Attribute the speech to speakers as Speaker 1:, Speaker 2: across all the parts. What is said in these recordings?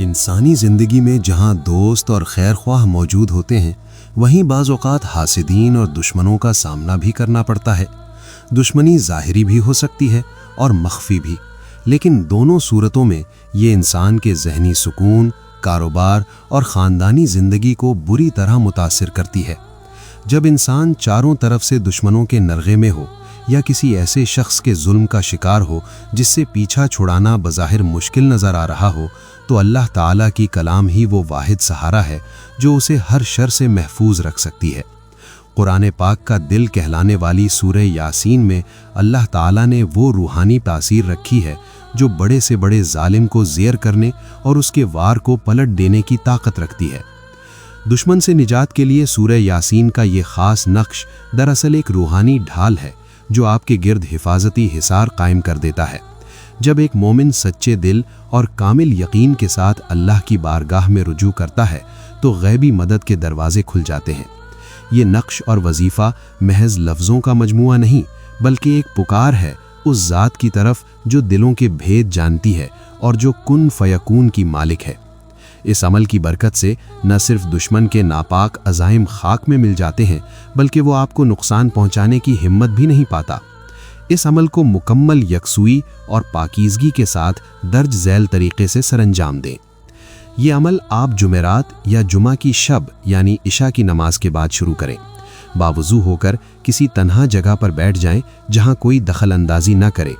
Speaker 1: انسانی زندگی میں جہاں دوست اور خیر خواہ موجود ہوتے ہیں، وہیں بعض اوقات حاسدین اور دشمنوں کا سامنا بھی کرنا پڑتا ہے۔ دشمنی ظاہری بھی ہو سکتی ہے اور مخفی بھی، لیکن دونوں صورتوں میں یہ انسان کے ذہنی سکون، کاروبار اور خاندانی زندگی کو بری طرح متاثر کرتی ہے۔ جب انسان چاروں طرف سے دشمنوں کے نرغے میں ہو یا کسی ایسے شخص کے ظلم کا شکار ہو جس سے پیچھا چھڑانا بظاہر مشکل نظر آ رہا ہو، تو اللہ تعالیٰ کی کلام ہی وہ واحد سہارا ہے جو اسے ہر شر سے محفوظ رکھ سکتی ہے۔ قرآن پاک کا دل کہلانے والی سورہ یاسین میں اللہ تعالیٰ نے وہ روحانی تاثیر رکھی ہے جو بڑے سے بڑے ظالم کو زیر کرنے اور اس کے وار کو پلٹ دینے کی طاقت رکھتی ہے۔ دشمن سے نجات کے لیے سورہ یاسین کا یہ خاص نقش دراصل ایک روحانی ڈھال ہے جو آپ کے گرد حفاظتی حصار قائم کر دیتا ہے۔ جب ایک مومن سچے دل اور کامل یقین کے ساتھ اللہ کی بارگاہ میں رجوع کرتا ہے تو غیبی مدد کے دروازے کھل جاتے ہیں۔ یہ نقش اور وظیفہ محض لفظوں کا مجموعہ نہیں، بلکہ ایک پکار ہے اس ذات کی طرف جو دلوں کے بھید جانتی ہے اور جو کن فیکون کی مالک ہے۔ اس عمل کی برکت سے نہ صرف دشمن کے ناپاک عزائم خاک میں مل جاتے ہیں، بلکہ وہ آپ کو نقصان پہنچانے کی ہمت بھی نہیں پاتا۔ اس عمل کو مکمل یکسوئی اور پاکیزگی کے ساتھ درج ذیل طریقے سے سرانجام دیں۔ یہ عمل آپ جمعرات یا جمعہ کی شب یعنی عشاء کی نماز کے بعد شروع کریں۔ باوضو ہو کر کسی تنہا جگہ پر بیٹھ جائیں جہاں کوئی دخل اندازی نہ کرے۔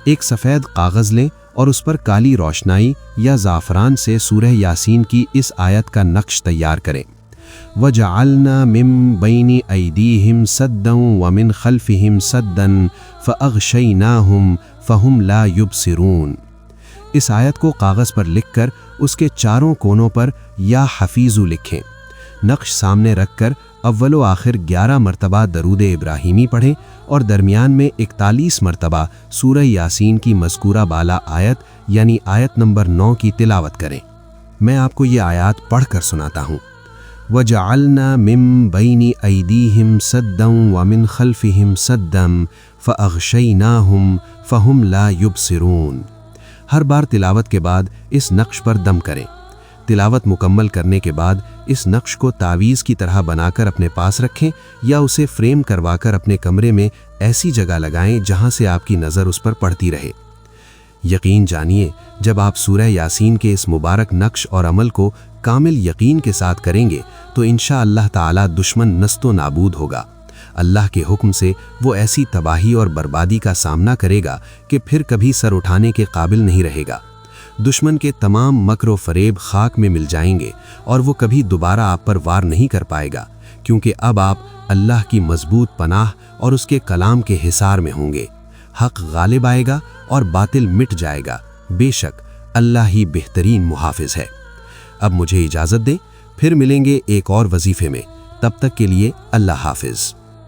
Speaker 1: ایک سفید کاغذ لیں اور اس پر کالی روشنائی یا زعفران سے سورہ یاسین کی اس آیت کا نقش تیار کریں۔ وَجَعَلْنَا مِن بَيْنِ أَيْدِيهِمْ سَدًّا وَمِن خَلْفِهِمْ سَدًّا فَأَغْشَيْنَاهُمْ فَهُمْ لَا يُبْصِرُونَ۔ اس آیت کو کاغذ پر لکھ کر اس کے چاروں کونوں پر یا حفیظو لکھیں۔ نقش سامنے رکھ کر اول و آخر 11 مرتبہ درود ابراہیمی پڑھیں اور درمیان میں 41 مرتبہ سورہ یاسین کی مذکورہ بالا آیت یعنی آیت نمبر 9 کی تلاوت کریں۔ میں آپ کو یہ آیات پڑھ کر سناتا ہوں۔ وَجَعَلْنَا مِن بَيْنِ أَيْدِيهِمْ سَدًّا وَمِن خَلْفِهِمْ سَدًّا فَأَغْشَيْنَاهُمْ فَهُمْ لَا يُبْصِرُونَ۔ ہر بار تلاوت کے بعد اس نقش پر دم کریں۔ تلاوت مکمل کرنے کے بعد اس نقش کو تعویذ کی طرح بنا کر اپنے پاس رکھیں یا اسے فریم کروا کر اپنے کمرے میں ایسی جگہ لگائیں جہاں سے آپ کی نظر اس پر پڑتی رہے۔ یقین جانیے، جب آپ سورہ یاسین کے اس مبارک نقش اور عمل کو کامل یقین کے ساتھ کریں گے تو انشاءاللہ تعالی دشمن نست و نابود ہوگا۔ اللہ کے حکم سے وہ ایسی تباہی اور بربادی کا سامنا کرے گا کہ پھر کبھی سر اٹھانے کے قابل نہیں رہے گا۔ دشمن کے تمام مکر و فریب خاک میں مل جائیں گے اور وہ کبھی دوبارہ آپ پر وار نہیں کر پائے گا، کیونکہ اب آپ اللہ کی مضبوط پناہ اور اس کے کلام کے حصار میں ہوں گے۔ حق غالب آئے گا اور باطل مٹ جائے گا۔ بے شک اللہ ہی بہترین محافظ ہے۔ اب مجھے اجازت دیں، پھر ملیں گے ایک اور وظیفے میں۔ تب تک کے لیے اللہ حافظ۔